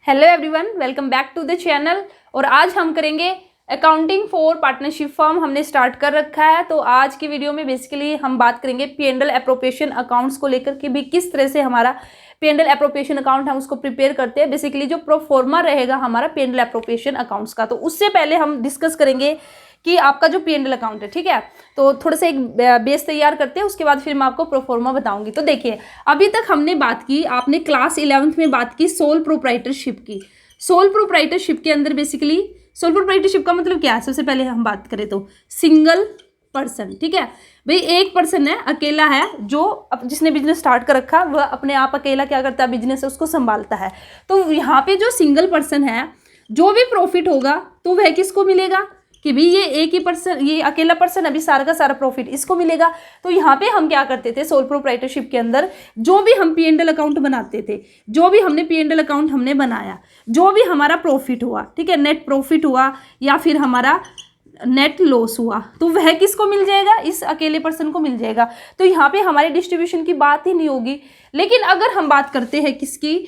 Hello everyone, welcome back to the channel. और आज हम करेंगे अकाउंटिंग फॉर पार्टनरशिप फर्म। हमने स्टार्ट कर रखा है। तो आज की वीडियो में बेसिकली हम बात करेंगे P&L एप्रोप्रिएशन अकाउंट्स को लेकर कि भी किस तरह से हमारा P&L एप्रोप्रिएशन अकाउंट हम उसको प्रिपेयर करते हैं। बेसिकली जो प्रोफॉर्मा रहेगा हमारा P&L एप्रोप्रिएशन अकाउंट्स का, तो उससे पहले हम डिस्कस करेंगे कि आपका जो P&L अकाउंट है, ठीक है, तो थोड़ा सा एक बेस तैयार करते हैं, उसके बाद फिर मैं आपको प्रोफॉर्मा बताऊंगी। तो देखिए, अभी तक हमने बात की, आपने क्लास 11th में बात की सोल प्रोप्राइटरशिप की। सोल प्रोप्राइटरशिप के अंदर बेसिकली सोल प्रोप्राइटरशिप का मतलब क्या है, सबसे पहले हम बात करें तो सिंगल पर्सन, ठीक है भाई, एक पर्सन है, अकेला है, जो जिसने बिजनेस स्टार्ट कर रखा, वह अपने आप अकेला क्या करता है, बिजनेस उसको संभालता है। तो यहाँ पे जो सिंगल पर्सन है, जो भी प्रॉफिट होगा तो वह किसको मिलेगा कि भाई ये एक ही पर्सन, ये अकेला पर्सन अभी सारा का सारा प्रॉफिट इसको मिलेगा। तो यहाँ पे हम क्या करते थे, सोल प्रोप्राइटरशिप के अंदर जो भी हम P&L अकाउंट बनाते थे, जो भी हमने P&L अकाउंट हमने बनाया, जो भी हमारा प्रॉफिट हुआ, ठीक है, नेट प्रॉफिट हुआ या फिर हमारा नेट लॉस हुआ, तो वह किसको मिल जाएगा, इस अकेले पर्सन को मिल जाएगा। तो यहाँ पे हमारी डिस्ट्रीब्यूशन की बात ही नहीं होगी। लेकिन अगर हम बात करते हैं किसकी,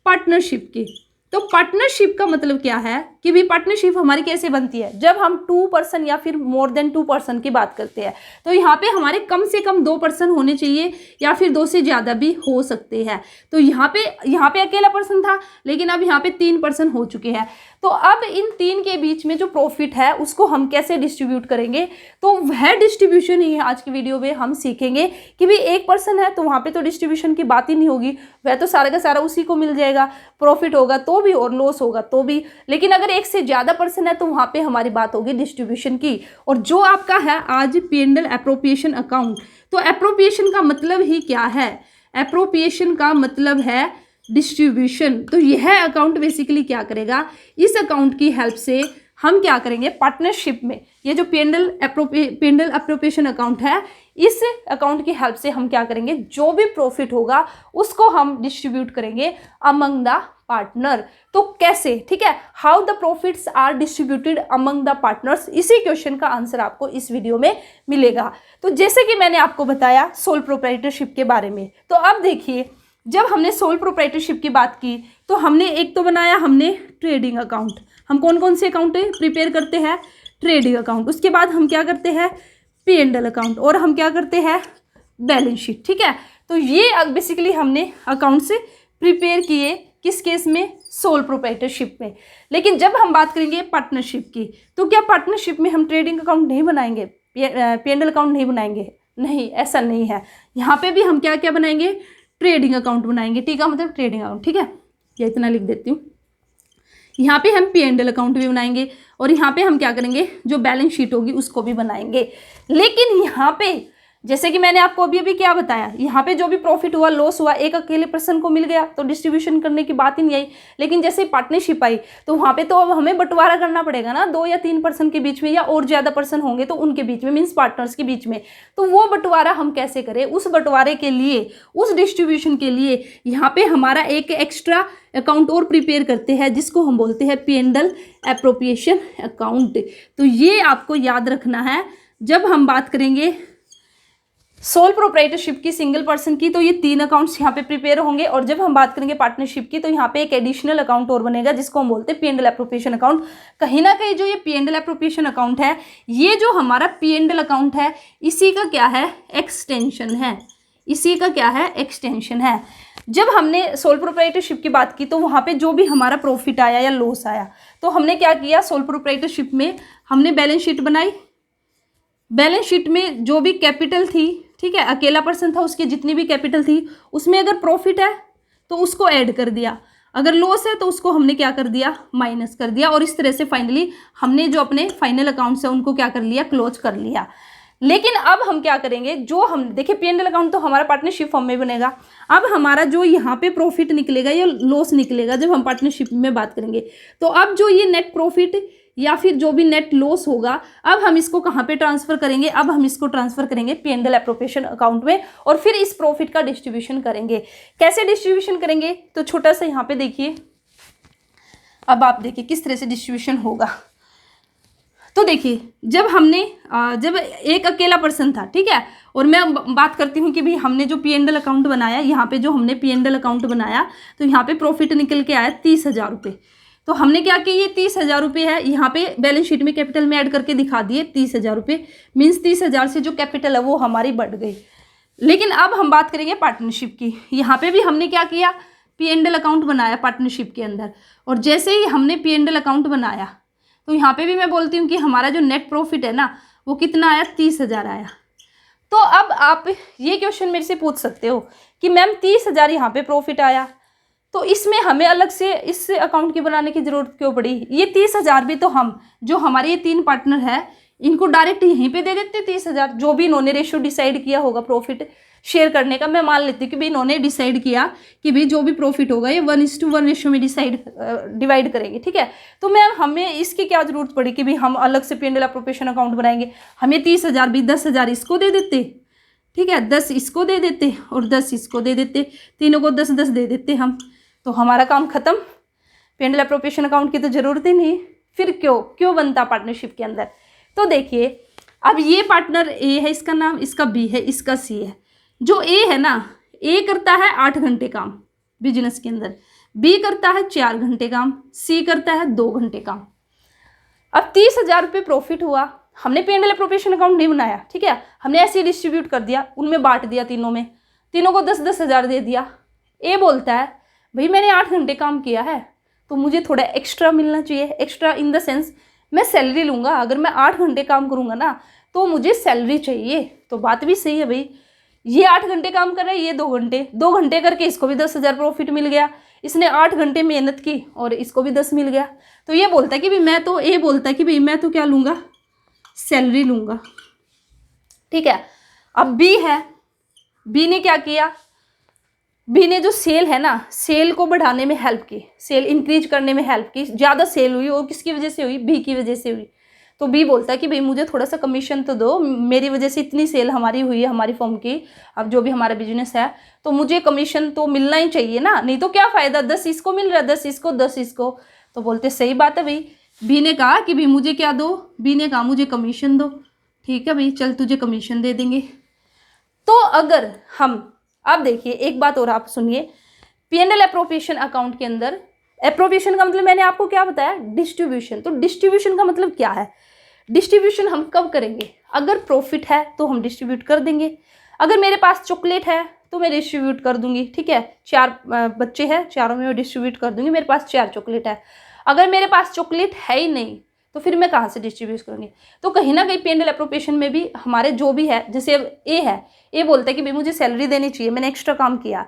पार्टनरशिप की, तो पार्टनरशिप का मतलब क्या है कि भी पार्टनरशिप हमारी कैसे बनती है, जब हम 2 पर्सन या फिर मोर देन 2 पर्सन की बात करते हैं। तो यहाँ पे हमारे कम से कम 2 पर्सन होने चाहिए या फिर 2 से ज़्यादा भी हो सकते हैं। तो यहाँ पे अकेला पर्सन था, लेकिन अब यहाँ पे 3 पर्सन हो चुके हैं। तो अब इन 3 के बीच में जो प्रॉफिट है उसको हम कैसे डिस्ट्रीब्यूट करेंगे, तो वह डिस्ट्रीब्यूशन ही आज की वीडियो में हम सीखेंगे कि भाई एक पर्सन है तो वहाँ पे तो डिस्ट्रीब्यूशन की बात ही नहीं होगी, वह तो सारा का सारा उसी को मिल जाएगा, प्रॉफिट होगा तो भी और लॉस होगा तो भी। लेकिन अगर एक से ज़्यादा पर्सन है तो वहाँ पे हमारी बात होगी डिस्ट्रीब्यूशन की। और जो आपका है आज P&L एप्रोप्रिएशन अकाउंट, तो एप्रोप्रिएशन का मतलब ही क्या है, एप्रोप्रिएशन का मतलब है डिस्ट्रीब्यूशन। तो यह अकाउंट बेसिकली क्या करेगा, इस अकाउंट की हेल्प से हम क्या करेंगे, पार्टनरशिप में ये जो P&L एप्रोप्रिएशन अकाउंट है, इस अकाउंट की हेल्प से हम क्या करेंगे, जो भी प्रॉफिट होगा उसको हम डिस्ट्रीब्यूट करेंगे अमंग द पार्टनर। तो कैसे, ठीक है, how the profits are distributed among the partners, इसी क्वेश्चन का आंसर आपको इस वीडियो में मिलेगा। तो जैसे कि मैंने आपको बताया सोल प्रोप्राइटरशिप के बारे में, तो अब देखिए, जब हमने सोल प्रोप्राइटरशिप की बात की तो हमने एक तो बनाया हमने ट्रेडिंग अकाउंट। हम कौन कौन से अकाउंट प्रिपेयर करते हैं, ट्रेडिंग अकाउंट। उसके बाद हम क्या करते हैं, P&L अकाउंट, और हम क्या करते हैं, बैलेंस शीट, ठीक है। तो ये बेसिकली हमने अकाउंट्स प्रिपेयर किए किस केस में, सोल प्रोप्राइटरशिप में। लेकिन जब हम बात करेंगे पार्टनरशिप की, तो क्या पार्टनरशिप में हम ट्रेडिंग अकाउंट नहीं बनाएंगे, P&L अकाउंट नहीं बनाएंगे, नहीं, ऐसा नहीं है। यहाँ पे भी हम क्या क्या बनाएंगे, ट्रेडिंग अकाउंट बनाएंगे, ठीक है, मतलब ट्रेडिंग अकाउंट, ठीक है, ये इतना लिख देती हूँ। यहाँ पे हम P&L अकाउंट भी बनाएंगे और यहाँ पे हम क्या करेंगे, जो बैलेंस शीट होगी उसको भी बनाएंगे। लेकिन यहाँ पे जैसे कि मैंने आपको अभी क्या बताया, यहाँ पे जो भी प्रॉफिट हुआ लॉस हुआ एक अकेले पर्सन को मिल गया तो डिस्ट्रीब्यूशन करने की बात ही नहीं आई। लेकिन जैसे पार्टनरशिप आई तो वहाँ पे तो अब हमें बंटवारा करना पड़ेगा ना, 2 या 3 पर्सन के बीच में या और ज़्यादा पर्सन होंगे तो उनके बीच में, मीन्स पार्टनर्स के बीच में। तो वो बंटवारा हम कैसे करें, उस बंटवारे के लिए, उस डिस्ट्रीब्यूशन के लिए यहाँ पे हमारा एक एक्स्ट्रा अकाउंट और प्रिपेयर करते हैं जिसको हम बोलते हैं P&L एप्रोप्रिएशन अकाउंट। तो ये आपको याद रखना है जब हम बात करेंगे सोल प्रोप्राइटरशिप की, सिंगल पर्सन की, तो ये 3 अकाउंट्स यहाँ पे प्रिपेयर होंगे। और जब हम बात करेंगे पार्टनरशिप की तो यहाँ पे एक एडिशनल अकाउंट और बनेगा जिसको हम बोलते हैं P&L एप्रोप्रिएशन अकाउंट। कहीं ना कहीं जो ये P&L एप्रोप्रिएशन अकाउंट है, ये जो हमारा P&L अकाउंट है, इसी का क्या है, एक्सटेंशन है, इसी का क्या है, एक्सटेंशन है। जब हमने सोल प्रोप्राइटरशिप की बात की तो वहाँ पे जो भी हमारा प्रॉफिट आया या लॉस आया, तो हमने क्या किया, सोल प्रोप्राइटरशिप में हमने बैलेंस शीट बनाई। बैलेंस शीट में जो भी कैपिटल थी, ठीक है, अकेला पर्सन था, उसकी जितनी भी कैपिटल थी उसमें अगर प्रॉफिट है तो उसको ऐड कर दिया, अगर लॉस है तो उसको हमने क्या कर दिया, माइनस कर दिया। और इस तरह से फाइनली हमने जो अपने फाइनल अकाउंट्स है उनको क्या कर लिया, क्लोज कर लिया। लेकिन अब हम क्या करेंगे, जो हम देखिए P&L अकाउंट तो हमारा पार्टनरशिप फॉर्म में बनेगा। अब हमारा जो यहाँ पे प्रॉफिट निकलेगा या लॉस निकलेगा जब हम पार्टनरशिप में बात करेंगे, तो अब जो ये नेट प्रॉफिट या फिर जो भी नेट लॉस होगा, अब हम इसको कहाँ पे ट्रांसफर करेंगे, अब हम इसको ट्रांसफर करेंगे P&L एप्रोप्रिएशन अकाउंट में और फिर इस प्रॉफिट का डिस्ट्रीब्यूशन करेंगे। कैसे डिस्ट्रीब्यूशन करेंगे, तो छोटा सा यहाँ पे देखिए, अब आप देखिए किस तरह से डिस्ट्रीब्यूशन होगा। तो देखिए जब एक अकेला पर्सन था, ठीक है, और मैं बात करती हूँ कि भाई हमने जो P&L अकाउंट बनाया, यहाँ पे जो हमने P&L अकाउंट बनाया तो यहाँ पे प्रॉफिट निकल के आया 30,000 रुपये। तो हमने क्या किया, ये 30,000 रुपये है, यहाँ पे बैलेंस शीट में कैपिटल में ऐड करके दिखा दिए 30,000 रुपये, मीन्स 30,000 से जो कैपिटल है वो हमारी बढ़ गई। लेकिन अब हम बात करेंगे पार्टनरशिप की। यहाँ पे भी हमने क्या किया, P&L अकाउंट बनाया पार्टनरशिप के अंदर, और जैसे ही हमने P&L अकाउंट बनाया तो यहाँ पे भी मैं बोलती हूँ कि हमारा जो नेट प्रॉफिट है ना वो कितना आया, 30,000 आया। तो अब आप ये क्वेश्चन मेरे से पूछ सकते हो कि मैम 30,000 यहाँ पे प्रॉफिट आया, तो इसमें हमें अलग से इस अकाउंट की बनाने की ज़रूरत क्यों पड़ी? ये 30,000 भी तो हम जो हमारे ये 3 पार्टनर है इनको डायरेक्ट यहीं पे दे देते 30,000, जो भी इन्होंने रेशियो डिसाइड किया होगा प्रॉफिट शेयर करने का। मैं मान लेती हूँ कि भाई इन्होंने डिसाइड किया कि भाई जो भी प्रॉफिट होगा ये 1:1 रेशियो में डिवाइड करेंगे, ठीक है। तो मैम हमें इसकी क्या जरूरत पड़ी कि भाई हम अलग से P&L एप्रोप्रिएशन अकाउंट बनाएंगे? हमें 30,000 भी 10,000 इसको दे देते, ठीक है, 10 इसको दे देते और 10 इसको दे देते, तीनों को 10-10 दे देते हम, तो हमारा काम खत्म। P&L एप्रोप्रिएशन अकाउंट की तो जरूरत ही नहीं। फिर क्यों बनता पार्टनरशिप के अंदर? तो देखिए अब ये पार्टनर ए है, इसका नाम, इसका बी है, इसका सी है। जो ए है ना, ए करता है 8 घंटे काम बिजनेस के अंदर, बी करता है 4 घंटे काम, सी करता है 2 घंटे काम। अब 30,000 रुपये प्रॉफिट हुआ, हमने P&L एप्रोप्रिएशन अकाउंट नहीं बनाया, ठीक है, हमने ऐसे ही डिस्ट्रीब्यूट कर दिया, उनमें बांट दिया, तीनों को 10-10 हज़ार दे दिया। ए बोलता है भाई मैंने 8 घंटे काम किया है तो मुझे थोड़ा एक्स्ट्रा मिलना चाहिए। एक्स्ट्रा इन द सेंस मैं सैलरी लूँगा, अगर मैं 8 घंटे काम करूँगा ना तो मुझे सैलरी चाहिए। तो बात भी सही है भाई, ये 8 घंटे काम कर रहा है, ये 2 घंटे करके इसको भी 10,000 प्रॉफिट मिल गया, इसने 8 घंटे मेहनत की और इसको भी 10 मिल गया। तो ये बोलता है कि भाई ये बोलता है कि भाई मैं तो क्या लूँगा, सैलरी लूँगा, ठीक है। अब बी है, बी ने क्या किया, बी ने जो सेल है ना, सेल को बढ़ाने में हेल्प की, सेल इंक्रीज करने में हेल्प की, ज़्यादा सेल हुई, और किसकी वजह से हुई, बी की वजह से हुई। तो बी बोलता है कि भाई मुझे थोड़ा सा कमीशन तो दो, मेरी वजह से इतनी सेल हमारी हुई है, हमारी फर्म की, अब जो भी हमारा बिजनेस है, तो मुझे कमीशन तो मिलना ही चाहिए ना, नहीं तो क्या फ़ायदा, 10 इसको मिल रहा है, 10 इसको, 10 इसको। तो बोलते सही बात है भाई। बी ने कहा कि भाई मुझे क्या दो, बी ने कहा मुझे कमीशन दो, ठीक है भाई चल तुझे कमीशन दे देंगे। तो अगर हम, अब देखिए एक बात और आप सुनिए, P&L एप्रोप्रिएशन अकाउंट के अंदर, एप्रोप्रिएशन का मतलब मैंने आपको क्या बताया, डिस्ट्रीब्यूशन। तो डिस्ट्रीब्यूशन का मतलब क्या है, डिस्ट्रीब्यूशन हम कब करेंगे, अगर प्रॉफिट है तो हम डिस्ट्रीब्यूट कर देंगे। अगर मेरे पास चॉकलेट है तो मैं डिस्ट्रीब्यूट कर दूंगी, ठीक है, 4 बच्चे हैं, चारों में मैं डिस्ट्रीब्यूट कर दूंगी, मेरे पास 4 चॉकलेट है। अगर मेरे पास चॉकलेट है ही नहीं तो फिर मैं कहाँ से डिस्ट्रीब्यूट करूँगी? तो कहीं ना कहीं P&L एप्रोप्रिएशन में भी हमारे जो भी है, जैसे अब ए है, ए बोलता है कि भाई मुझे सैलरी देनी चाहिए, मैंने एक्स्ट्रा काम किया।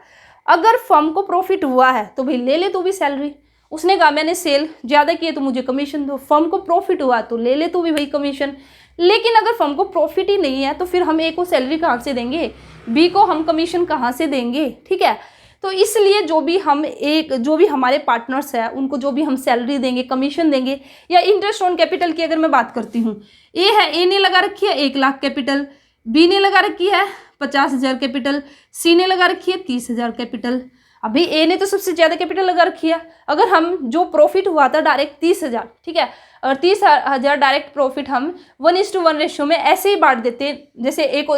अगर फर्म को प्रॉफिट हुआ है तो भाई ले ले तू भी सैलरी, उसने कहा मैंने सेल ज़्यादा की है तो मुझे कमीशन दो, फर्म को प्रॉफिट हुआ तो ले ले तू भी भाई कमीशन। लेकिन अगर फर्म को प्रॉफिट ही नहीं है तो फिर हम ए को सैलरी कहाँ से देंगे, बी को हम कमीशन कहाँ से देंगे, ठीक है। तो इसलिए जो भी हमारे पार्टनर्स हैं उनको जो भी हम सैलरी देंगे, कमीशन देंगे, या इंटरेस्ट ऑन कैपिटल की अगर मैं बात करती हूँ, ए है, ए ने लगा रखी है 1 लाख कैपिटल, बी ने लगा रखी है 50,000 कैपिटल, सी ने लगा रखी है 30,000 कैपिटल। अभी ए ने तो सबसे ज़्यादा कैपिटल लगा रखी है। अगर हम जो प्रॉफिट हुआ था डायरेक्ट 30,000, ठीक है, और 30,000 डायरेक्ट प्रॉफिट हम 1:1 रेशियो में ऐसे ही बांट देते, जैसे ए को,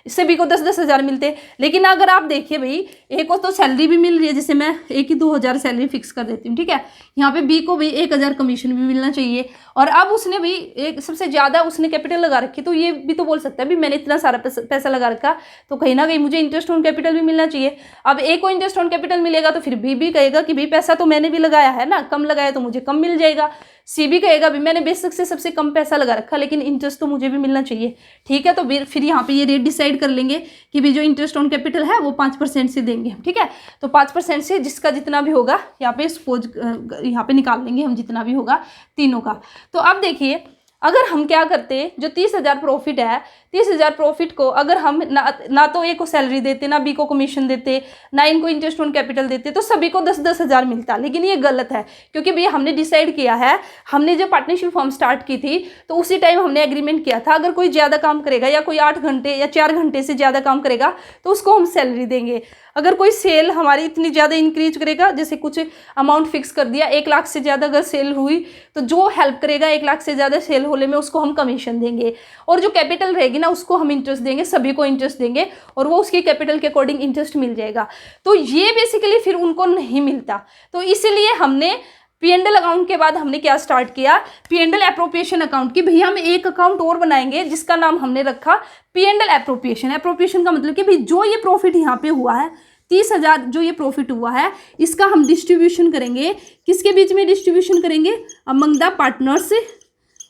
इससे बी को 10-10 हज़ार मिलते। लेकिन अगर आप देखिए भाई, ए को तो सैलरी भी मिल रही है, जैसे मैं ए की 2,000 सैलरी फिक्स कर देती हूँ, ठीक है, यहाँ पे बी को भी 1,000 कमीशन भी मिलना चाहिए, और अब उसने भी एक सबसे ज़्यादा उसने कैपिटल लगा रखी, तो ये भी तो बोल सकता है भी मैंने इतना सारा पैसा लगा रखा तो कहीं ना कहीं मुझे इंटरेस्ट ऑन कैपिटल भी मिलना चाहिए। अब ए को इंटरेस्ट ऑन कैपिटल मिलेगा तो फिर बी भी कहेगा कि भाई पैसा तो मैंने भी लगाया है ना, कम लगाया तो मुझे कम मिल जाएगा। सी भी कहेगा भी मैंने बेसिक से सबसे कम पैसा लगा रखा लेकिन इंटरेस्ट तो मुझे भी मिलना चाहिए, ठीक है। तो फिर यहाँ पे ये रेट डिसाइड कर लेंगे कि भी जो इंटरेस्ट ऑन कैपिटल है वो 5% से देंगे हम, ठीक है। तो 5% से जिसका जितना भी होगा यहाँ पे सपोज यहाँ पे निकाल लेंगे हम, जितना भी होगा तीनों का। तो अब देखिए अगर हम क्या करते, जो 30,000 प्रॉफिट है, 30,000 प्रॉफिट को अगर हम ना तो ए को सैलरी देते, ना बी को कमीशन देते, ना इनको इंटरेस्ट ऑन कैपिटल देते, तो सभी को 10-10 हज़ार मिलता। लेकिन ये गलत है, क्योंकि भैया हमने डिसाइड किया है, हमने जब पार्टनरशिप फॉर्म स्टार्ट की थी तो उसी टाइम हमने एग्रीमेंट किया था, अगर कोई ज़्यादा काम करेगा या कोई 8 घंटे या 4 घंटे से ज़्यादा काम करेगा तो उसको हम सैलरी देंगे। अगर कोई सेल हमारी इतनी ज़्यादा इंक्रीज करेगा, जैसे कुछ अमाउंट फिक्स कर दिया 1 लाख से ज़्यादा अगर सेल हुई तो जो हेल्प करेगा 1 लाख से ज़्यादा सेल होने में उसको हम कमीशन देंगे, और जो कैपिटल रहेगी ना उसको हम इंटरेस्ट देंगे, सभी को इंटरेस्ट देंगे और वो उसकी कैपिटल के अकॉर्डिंग इंटरेस्ट मिल जाएगा। तो ये बेसिकली फिर उनको नहीं मिलता। तो इसीलिए हमने P&L अकाउंट के बाद हमने क्या स्टार्ट किया, P&L एप्रोप्रिएशन अकाउंट की। भैया हम एक अकाउंट और बनाएंगे जिसका नाम हमने रखा P&L एप्रोप्रिएशन। एप्रोप्रिएशन का मतलब कि भाई जो ये प्रॉफिट यहाँ पे हुआ है 30,000 जो ये प्रॉफिट हुआ है इसका हम डिस्ट्रीब्यूशन करेंगे, किसके बीच में डिस्ट्रीब्यूशन करेंगे, अमंग द पार्टनर्स।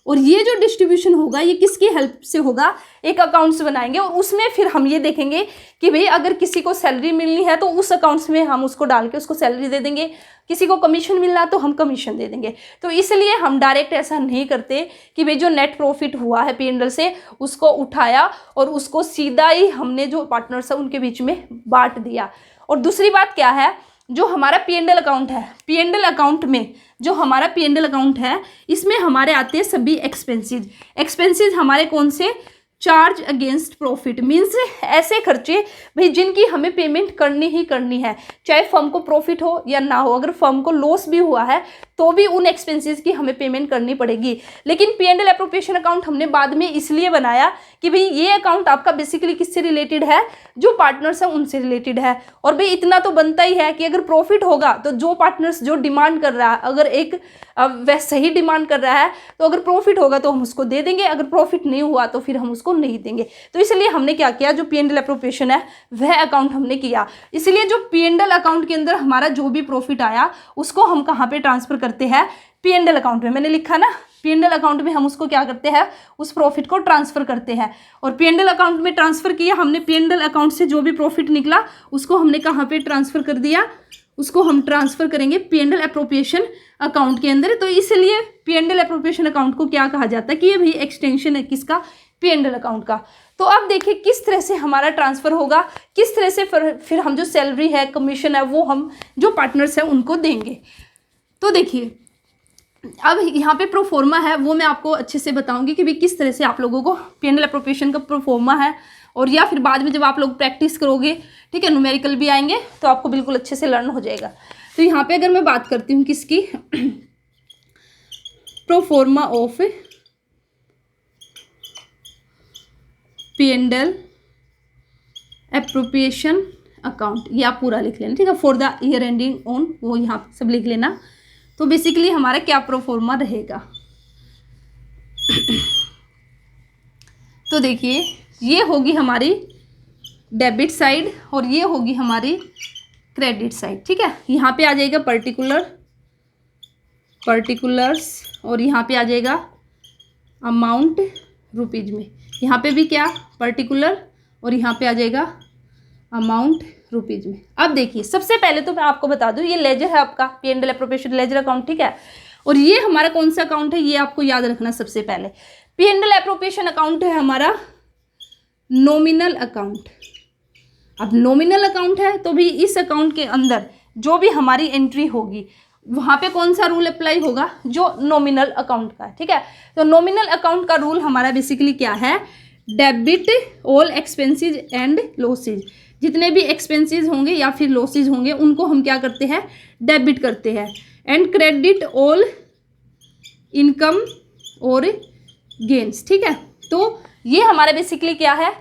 और ये जो डिस्ट्रीब्यूशन होगा ये किसकी हेल्प से होगा, एक अकाउंट्स बनाएंगे और उसमें फिर हम ये देखेंगे कि भाई अगर किसी को सैलरी मिलनी है तो उस अकाउंट्स में हम उसको डाल के उसको सैलरी दे देंगे, किसी को कमीशन मिलना तो हम कमीशन दे देंगे। तो इसलिए हम डायरेक्ट ऐसा नहीं करते कि भाई जो नेट प्रॉफिट हुआ है P&L से उसको उठाया और उसको सीधा ही हमने जो पार्टनर्स है उनके बीच में बांट दिया। और दूसरी बात क्या है, जो हमारा P&L अकाउंट है, P&L अकाउंट में जो हमारा P&L अकाउंट है इसमें हमारे आते हैं सभी एक्सपेंसेस। एक्सपेंसेस हमारे कौन से, चार्ज अगेंस्ट प्रॉफिट, मीन्स ऐसे खर्चे भाई जिनकी हमें पेमेंट करनी ही करनी है, चाहे फर्म को प्रॉफिट हो या ना हो। अगर फर्म को लॉस भी हुआ है तो भी उन एक्सपेंसेस की हमें पेमेंट करनी पड़ेगी। लेकिन P&L एप्रोप्रिएशन अकाउंट हमने बाद में इसलिए बनाया कि भाई ये अकाउंट आपका बेसिकली किससे रिलेटेड है, जो पार्टनर्स हैं उनसे रिलेटेड है। और भाई इतना तो बनता ही है कि अगर प्रॉफिट होगा तो जो पार्टनर्स जो डिमांड कर रहा है, अगर एक वह सही डिमांड कर रहा है तो अगर प्रॉफिट होगा तो हम उसको दे देंगे, अगर प्रॉफिट नहीं हुआ तो फिर हम उसको नहीं देंगे। तो इसलिए हमने क्या किया, जो P&L एप्रोप्रिएशन है वह अकाउंट हमने किया। इसलिए जो P&L अकाउंट के अंदर हमारा जो भी प्रॉफिट आया उसको हम कहाँ पे ट्रांसफर करते हैं, P&L अकाउंट में। मैंने लिखा ना P&L अकाउंट में हम उसको क्या करते हैं, उस प्रॉफिट को ट्रांसफर करते हैं। और P&L अकाउंट में ट्रांसफर किया हमने, P&L अकाउंट से जो भी प्रॉफिट निकला उसको हमने कहाँ पे ट्रांसफर कर दिया, उसको हम ट्रांसफर करेंगे P&L एप्रोप्रिएशन अकाउंट के अंदर। तो इसलिए P&L एप्रोप्रिएशन अकाउंट को क्या कहा जाता है कि ये भी एक्सटेंशन है किसका, P&L अकाउंट का। तो अब देखिए किस तरह से हमारा ट्रांसफर होगा, किस तरह से फिर हम जो सैलरी है, कमीशन है, वो हम जो पार्टनर्स हैं उनको देंगे। तो देखिए अब यहाँ पे प्रोफॉर्मा है वो मैं आपको अच्छे से बताऊंगी कि भाई किस तरह से आप लोगों को P&L एप्रोप्रिएशन का प्रोफॉर्मा है, और या फिर बाद में जब आप लोग प्रैक्टिस करोगे, ठीक है, न्यूमेरिकल भी आएंगे तो आपको बिल्कुल अच्छे से लर्न हो जाएगा। तो यहाँ पे अगर मैं बात करती हूँ किसकी, proforma of P&L appropriation account, ये आप पूरा लिख लेना, ठीक है, for the year ending on, वो यहाँ सब लिख लेना। तो बेसिकली हमारा क्या प्रोफॉर्मा रहेगा, तो देखिए ये होगी हमारी डेबिट साइड और ये होगी हमारी क्रेडिट साइड, ठीक है। यहाँ पे आ जाएगा पर्टिकुलर्स और यहाँ पे आ जाएगा अमाउंट रुपीज में, यहाँ पे भी क्या पर्टिकुलर और यहाँ पे आ जाएगा अमाउंट रुपीज में। अब देखिए सबसे पहले तो मैं आपको बता दूं ये लेजर है आपका P&L एप्रोप्रिएशन लेजर अकाउंट, ठीक है। और ये हमारा कौन सा अकाउंट है ये आपको याद रखना। सबसे पहले P&L एप्रोप्रिएशन अकाउंट है हमारा नॉमिनल अकाउंट। अब नॉमिनल अकाउंट है तो भी इस अकाउंट के अंदर जो भी हमारी एंट्री होगी वहाँ पे कौन सा रूल अप्लाई होगा, जो नॉमिनल अकाउंट का, ठीक है। तो नॉमिनल अकाउंट का रूल हमारा बेसिकली क्या है, debit all expenses and losses, जितने भी एक्सपेंसेस होंगे या फिर लॉसेज होंगे उनको हम क्या करते हैं, डेबिट करते हैं। एंड क्रेडिट ऑल इनकम और गेन्स, ठीक है। तो ये हमारा बेसिकली क्या है,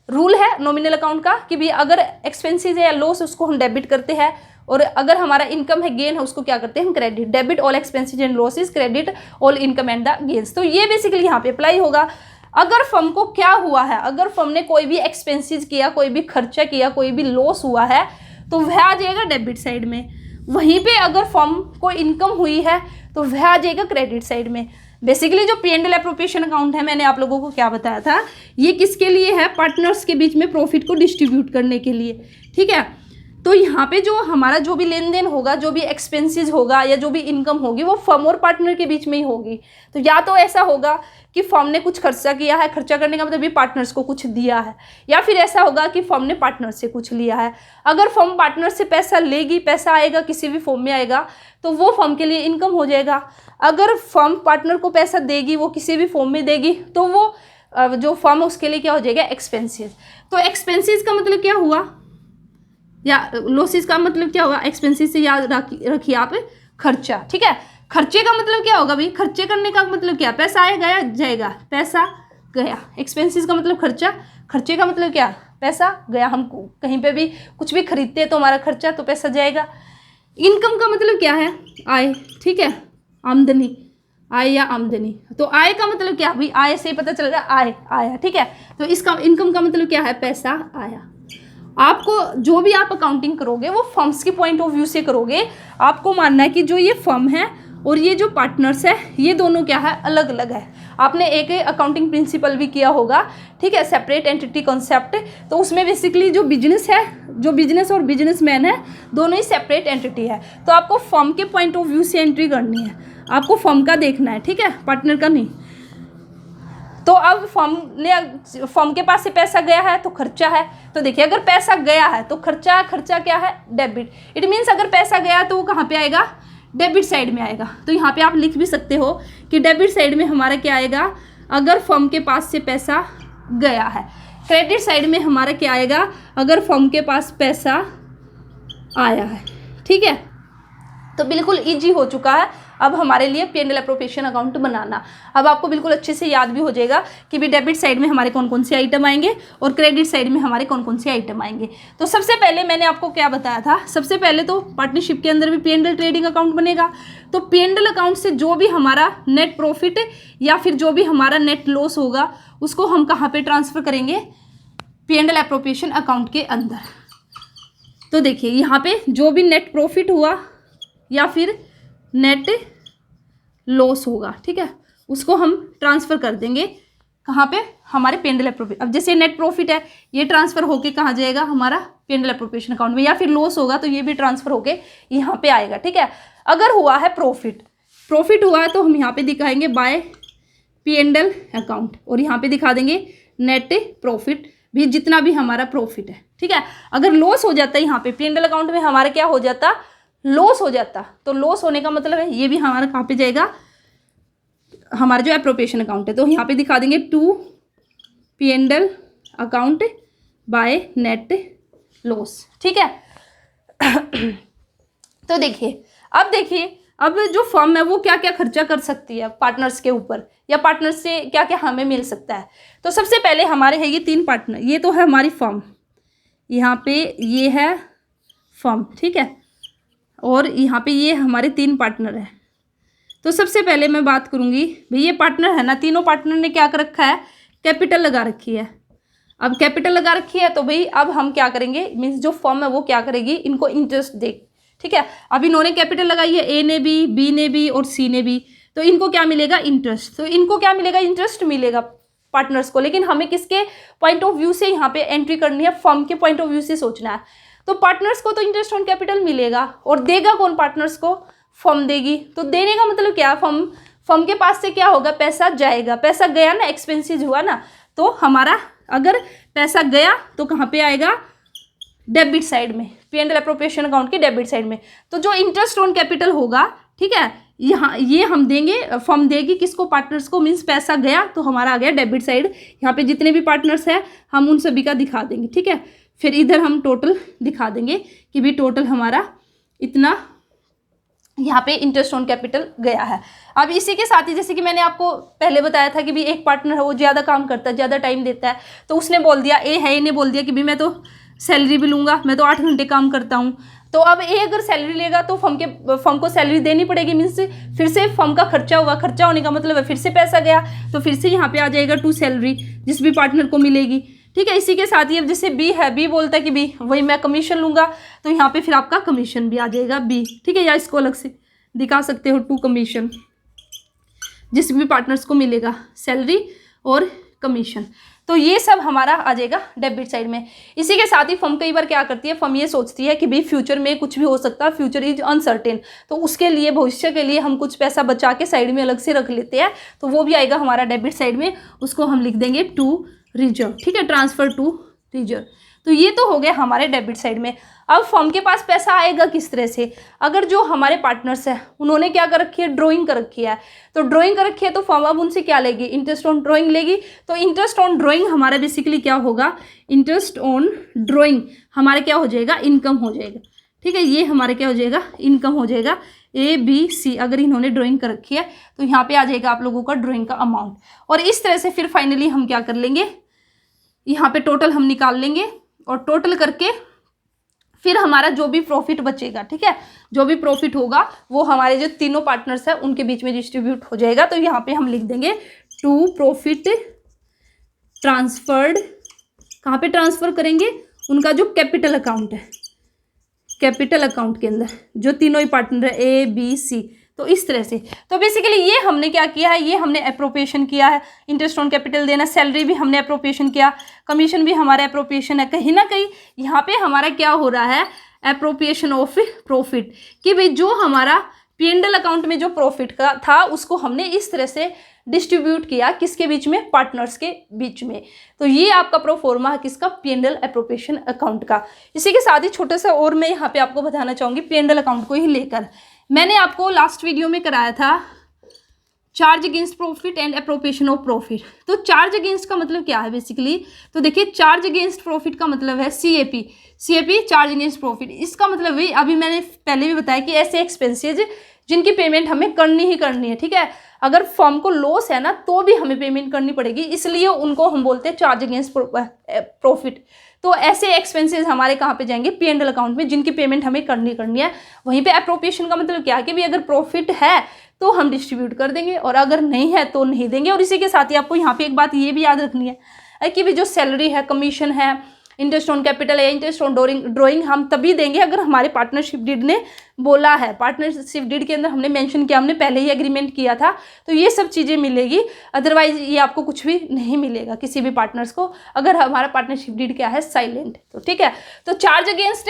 रूल है नॉमिनल अकाउंट का कि भाई अगर एक्सपेंसेस है या लॉस उसको हम डेबिट करते हैं, और अगर हमारा इनकम है, गेन है, उसको क्या करते हैं हम credit. Debit all expenses and losses, credit all income and the gains. तो ये बेसिकली यहाँ पे अप्लाई होगा। अगर फर्म को क्या हुआ है, अगर फर्म ने कोई भी एक्सपेंसेस किया, कोई भी खर्चा किया, कोई भी लॉस हुआ है तो वह आ जाएगा डेबिट साइड में। वहीं पे अगर फर्म को इनकम हुई है तो वह आ जाएगा क्रेडिट साइड में। बेसिकली जो P&L एप्रोप्रिएशन अकाउंट है मैंने आप लोगों को क्या बताया था, ये किसके लिए है, पार्टनर्स के बीच में प्रॉफिट को डिस्ट्रीब्यूट करने के लिए, ठीक है। तो यहाँ पे जो हमारा जो भी लेन देन होगा, जो भी एक्सपेंसेस होगा या जो भी इनकम होगी वो फर्म और पार्टनर के बीच में ही होगी। तो या तो ऐसा होगा कि फर्म ने कुछ खर्चा किया है, खर्चा करने का मतलब भी पार्टनर्स को कुछ दिया है, या फिर ऐसा होगा कि फर्म ने पार्टनर से कुछ लिया है। अगर फर्म पार्टनर से पैसा लेगी, पैसा आएगा किसी भी फॉर्म में आएगा तो वो फर्म के लिए इनकम हो जाएगा। अगर फर्म पार्टनर को पैसा देगी, वो किसी भी फॉर्म में देगी, तो वो जो फर्म है उसके लिए क्या हो जाएगा, एक्सपेंसेस। तो एक्सपेंसेस का मतलब क्या हुआ, या लॉसेस का मतलब क्या होगा, एक्सपेंसेस से याद रखिए आप खर्चा, ठीक है। खर्चे का मतलब क्या होगा भाई, खर्चे करने का मतलब क्या, पैसा आया गया जाएगा, पैसा गया। एक्सपेंसेस का मतलब खर्चा, खर्चे का मतलब क्या, पैसा गया। हम कहीं पे भी कुछ भी खरीदते हैं तो हमारा खर्चा, तो पैसा जाएगा। इनकम का मतलब क्या है, आय, ठीक है, आमदनी, आय या आमदनी। तो आय का मतलब क्या भाई, आय से पता चल रहा है आय आया, ठीक है। तो इसका इनकम का मतलब क्या है, पैसा आया। आपको जो भी आप अकाउंटिंग करोगे वो फर्म्स के पॉइंट ऑफ व्यू से करोगे। आपको मानना है कि जो ये फर्म है और ये जो पार्टनर्स है ये दोनों क्या है, अलग अलग है। आपने एक अकाउंटिंग प्रिंसिपल भी किया होगा, ठीक है, सेपरेट एंटिटी कॉन्सेप्ट। तो उसमें बेसिकली जो बिजनेस है, जो बिजनेस और बिजनेसमैन है, दोनों ही सेपरेट एंटिटी है। तो आपको फर्म के पॉइंट ऑफ व्यू से एंट्री करनी है, आपको फर्म का देखना है, ठीक है, पार्टनर का नहीं। तो अब फर्म के पास से पैसा गया है तो खर्चा है। तो देखिए अगर पैसा गया है तो खर्चा, खर्चा क्या है, डेबिट। इट मीन्स अगर पैसा गया तो वो कहाँ पे आएगा, डेबिट साइड में आएगा। तो यहाँ पे आप लिख भी सकते हो कि डेबिट साइड में हमारा क्या आएगा, अगर फर्म के पास से पैसा गया है। क्रेडिट साइड में हमारा क्या आएगा, अगर फर्म के पास पैसा आया है, ठीक है। तो बिल्कुल इजी हो चुका है अब हमारे लिए P&L एप्रोप्रिएशन अकाउंट बनाना। अब आपको बिल्कुल अच्छे से याद भी हो जाएगा कि भी डेबिट साइड में हमारे कौन कौन से आइटम आएंगे और क्रेडिट साइड में हमारे कौन कौन से आइटम आएंगे। तो सबसे पहले मैंने आपको क्या बताया था, सबसे पहले तो पार्टनरशिप के अंदर भी P&L ट्रेडिंग अकाउंट बनेगा। तो P&L अकाउंट से जो भी हमारा नेट प्रॉफिट या फिर जो भी हमारा नेट लॉस होगा उसको हम कहाँ पर ट्रांसफ़र करेंगे, P&L एप्रोप्रिएशन अकाउंट के अंदर। तो देखिए यहाँ पे जो भी नेट प्रॉफिट हुआ या फिर नेट लॉस होगा, ठीक है, उसको हम ट्रांसफ़र कर देंगे कहाँ पे, हमारे P&L एप्रोप्रिएशन। अब जैसे नेट प्रॉफिट है ये ट्रांसफ़र होके कहाँ जाएगा, हमारा P&L एप्रोप्रिएशन अकाउंट में। या फिर लॉस होगा तो ये भी ट्रांसफ़र होके यहाँ पे आएगा, ठीक है। अगर हुआ है प्रॉफिट, प्रॉफिट हुआ है तो हम यहाँ पे दिखाएंगे बाय P&L अकाउंट, और यहाँ पे दिखा देंगे नेट प्रॉफिट भी, जितना भी हमारा प्रॉफिट है, ठीक है। अगर लॉस हो जाता है यहाँ पे P&L अकाउंट में हमारा क्या हो जाता, लॉस हो जाता। तो लॉस होने का मतलब है ये भी हमारा कहाँ पे जाएगा, हमारा जो एप्रोप्रिएशन अकाउंट है। तो यहाँ पे दिखा देंगे to P&L account by net loss, ठीक है। तो देखिए अब जो फर्म है वो क्या क्या खर्चा कर सकती है पार्टनर्स के ऊपर, या पार्टनर्स से क्या क्या हमें मिल सकता है। तो सबसे पहले हमारे है ये 3 पार्टनर, ये तो है हमारी फर्म, यहाँ पे ये है फर्म, ठीक है, और यहाँ पे ये हमारे 3 पार्टनर हैं। तो सबसे पहले मैं बात करूँगी भाई, ये पार्टनर है ना, तीनों पार्टनर ने क्या कर रखा है, कैपिटल लगा रखी है। अब कैपिटल लगा रखी है तो भाई अब हम क्या करेंगे, मीन्स जो फर्म है वो क्या करेगी, इनको इंटरेस्ट दे, ठीक है। अब इन्होंने कैपिटल लगाई है, ए ने भी, बी ने भी और सी ने भी, तो इनको क्या मिलेगा, इंटरेस्ट। तो इनको क्या मिलेगा, इंटरेस्ट मिलेगा पार्टनर्स को। लेकिन हमें किसके पॉइंट ऑफ व्यू से यहाँ पे एंट्री करनी है, फर्म के पॉइंट ऑफ व्यू से सोचना है। तो पार्टनर्स को तो इंटरेस्ट ऑन कैपिटल मिलेगा, और देगा कौन, पार्टनर्स को फर्म देगी। तो देने का मतलब क्या, फर्म के पास से क्या होगा, पैसा जाएगा, पैसा गया ना, एक्सपेंसिव हुआ ना। तो हमारा अगर पैसा गया तो कहाँ पे आएगा, डेबिट साइड में, P&L एप्रोप्रिएशन अकाउंट के डेबिट साइड में। तो जो इंटरेस्ट ऑन कैपिटल होगा, ठीक है, यहाँ ये हम देंगे, फर्म देगी किसको, पार्टनर्स को। मीन्स पैसा गया तो हमारा आ गया डेबिट साइड। यहाँ पे जितने भी पार्टनर्स हैं हम उन सभी का दिखा देंगे, ठीक है। फिर इधर हम टोटल दिखा देंगे कि भी टोटल हमारा इतना यहाँ पे इंटरेस्ट ऑन कैपिटल गया है। अब इसी के साथ ही जैसे कि मैंने आपको पहले बताया था कि भी एक पार्टनर है वो ज़्यादा काम करता है, ज़्यादा टाइम देता है, तो उसने बोल दिया, ए ने बोल दिया कि भी मैं तो सैलरी भी लूँगा, मैं तो 8 घंटे काम करता हूँ। तो अब ए अगर सैलरी लेगा तो फर्म को सैलरी देनी पड़ेगी। मीन्स फिर से फर्म का खर्चा हुआ, खर्चा होने का मतलब है फिर से पैसा गया, तो फिर से यहाँ पे आ जाएगा टू सैलरी जिस भी पार्टनर को मिलेगी, ठीक है। इसी के साथ ही अब जैसे बी है, बी बोलता है कि बी वही मैं कमीशन लूँगा, तो यहाँ पे फिर आपका कमीशन भी आ जाएगा बी, ठीक है। या इसको अलग से दिखा सकते हो, टू कमीशन, जिस भी पार्टनर्स को मिलेगा सैलरी और कमीशन। तो ये सब हमारा आ जाएगा डेबिट साइड में। इसी के साथ ही फर्म कई बार क्या करती है, फर्म ये सोचती है कि भाई फ्यूचर में कुछ भी हो सकता है, फ्यूचर इज अनसर्टेन, तो उसके लिए भविष्य के लिए हम कुछ पैसा बचा के साइड में अलग से रख लेते हैं, तो वो भी आएगा हमारा डेबिट साइड में। उसको हम लिख देंगे टू रिजर्व, ठीक है, ट्रांसफर टू रिजर्व। तो ये तो हो गया हमारे डेबिट साइड में। अब फर्म के पास पैसा आएगा किस तरह से, अगर जो हमारे पार्टनर्स हैं उन्होंने क्या कर रखी है, ड्राइंग कर रखी है, तो ड्राइंग कर रखी है तो फर्म अब उनसे क्या लेगी, इंटरेस्ट ऑन ड्राइंग लेगी। तो इंटरेस्ट ऑन ड्राइंग हमारा बेसिकली क्या होगा, इंटरेस्ट ऑन ड्राइंग हमारा क्या हो जाएगा, इनकम हो जाएगा। ठीक है, ये हमारे क्या हो जाएगा, इनकम हो जाएगा। ABC अगर इन्होंने ड्राइंग कर रखी है तो यहाँ पे आ जाएगा आप लोगों का ड्राइंग का अमाउंट। और इस तरह से फिर फाइनली हम क्या कर लेंगे, यहाँ पे टोटल हम निकाल लेंगे और टोटल करके फिर हमारा जो भी प्रॉफिट बचेगा, ठीक है, जो भी प्रॉफिट होगा वो हमारे जो तीनों पार्टनर्स हैं उनके बीच में डिस्ट्रीब्यूट हो जाएगा। तो यहाँ पे हम लिख देंगे टू प्रॉफिट ट्रांसफर्ड, कहाँ पे ट्रांसफर करेंगे, उनका जो कैपिटल अकाउंट है, कैपिटल अकाउंट के अंदर जो तीनों ही पार्टनर है ABC। तो इस तरह से तो बेसिकली ये हमने क्या किया है, ये हमने अप्रोप्रिएशन किया है, इंटरेस्ट ऑन कैपिटल देना, सैलरी भी हमने अप्रोप्रिएशन किया, कमीशन भी हमारा अप्रोप्रिएशन है। कहीं ना कहीं यहाँ पे हमारा क्या हो रहा है, अप्रोप्रिएशन ऑफ प्रॉफिट, कि भाई जो हमारा P&L अकाउंट में जो प्रॉफिट का था उसको हमने इस तरह से डिस्ट्रीब्यूट किया, किसके बीच में, पार्टनर्स के बीच में। तो ये आपका प्रोफॉर्मा है किसका, P&L अप्रोप्रिएशन अकाउंट का। इसी के साथ ही छोटा सा और मैं यहाँ पे आपको बताना चाहूँगी P&L अकाउंट को ही लेकर। मैंने आपको लास्ट वीडियो में कराया था charge against profit and appropriation of profit. तो चार्ज अगेंस्ट का मतलब क्या है बेसिकली, तो देखिए चार्ज अगेंस्ट प्रॉफिट का मतलब है CAP चार्ज अगेंस्ट प्रॉफिट। इसका मतलब भी अभी मैंने पहले भी बताया कि ऐसे एक्सपेंसेज जिनकी पेमेंट हमें करनी ही करनी है, ठीक है, अगर फर्म को लॉस है ना तो भी हमें पेमेंट करनी पड़ेगी, इसलिए उनको हम बोलते हैं चार्ज अगेंस्ट प्रॉफिट। तो ऐसे एक्सपेंसेस हमारे कहाँ पे जाएंगे, P&L अकाउंट में, जिनकी पेमेंट हमें करनी है। वहीं पे अप्रोप्रिएशन का मतलब क्या है कि भाई अगर प्रॉफिट है तो हम डिस्ट्रीब्यूट कर देंगे और अगर नहीं है तो नहीं देंगे। और इसी के साथ ही आपको यहाँ पे एक बात ये भी याद रखनी है कि भाई जो सैलरी है, कमीशन है, इंटरेस्ट ऑन कैपिटल या इंटरेस्ट ऑन ड्राइंग हम तभी देंगे अगर हमारे पार्टनरशिप डीड ने बोला है, पार्टनरशिप डीड के अंदर हमने मेंशन किया, हमने पहले ही एग्रीमेंट किया था, तो ये सब चीज़ें मिलेगी। अदरवाइज ये आपको कुछ भी नहीं मिलेगा किसी भी पार्टनर्स को, अगर हमारा पार्टनरशिप डीड क्या है, साइलेंट। तो ठीक है, तो चार्ज अगेंस्ट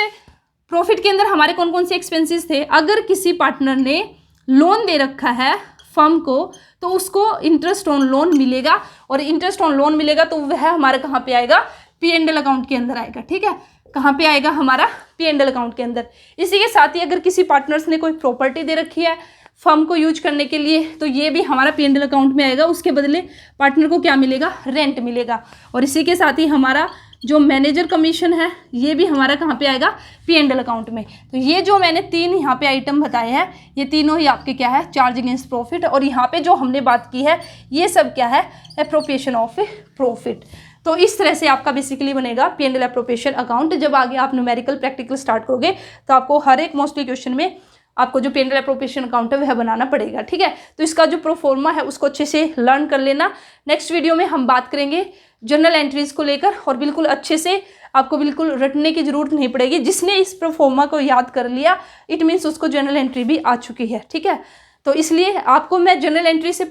प्रॉफिट के अंदर हमारे कौन कौन से एक्सपेंसेस थे, अगर किसी पार्टनर ने लोन दे रखा है फर्म को तो उसको इंटरेस्ट ऑन लोन मिलेगा, और इंटरेस्ट ऑन लोन मिलेगा तो वह हमारे कहाँ पे आएगा, P&L अकाउंट के अंदर आएगा। ठीक है, कहाँ पे आएगा, हमारा P&L अकाउंट के अंदर। इसी के साथ ही अगर किसी पार्टनर्स ने कोई प्रॉपर्टी दे रखी है फर्म को यूज करने के लिए तो ये भी हमारा P&L अकाउंट में आएगा, उसके बदले पार्टनर को क्या मिलेगा, रेंट मिलेगा। और इसी के साथ ही हमारा जो मैनेजर कमीशन है ये भी हमारा कहाँ पे आएगा, P&L अकाउंट में। तो ये जो मैंने तीन यहाँ पे आइटम बताए हैं ये तीनों ही आपके क्या है, चार्ज अगेंस्ट प्रॉफिट। और यहाँ पे जो हमने बात की है ये सब क्या है, अप्रोप्रिएशन ऑफ प्रॉफिट। तो इस तरह से आपका बेसिकली बनेगा P&L अप्रोप्रिएशन अकाउंट। जब आगे आप न्यूमेरिकल प्रैक्टिकल स्टार्ट करोगे तो आपको हर एक मोस्टली क्वेश्चन में आपको जो P&L अप्रोप्रिएशन अकाउंट है वह बनाना पड़ेगा। ठीक है, तो इसका जो प्रोफॉर्मा है उसको अच्छे से लर्न कर लेना। नेक्स्ट वीडियो में हम बात करेंगे जर्नल एंट्रीज को लेकर, और बिल्कुल अच्छे से आपको बिल्कुल रटने की जरूरत नहीं पड़ेगी। जिसने इस प्रोफॉर्मा को याद कर लिया इट मीन्स उसको जर्नल एंट्री भी आ चुकी है। ठीक है, तो इसलिए आपको मैं जर्नल एंट्री से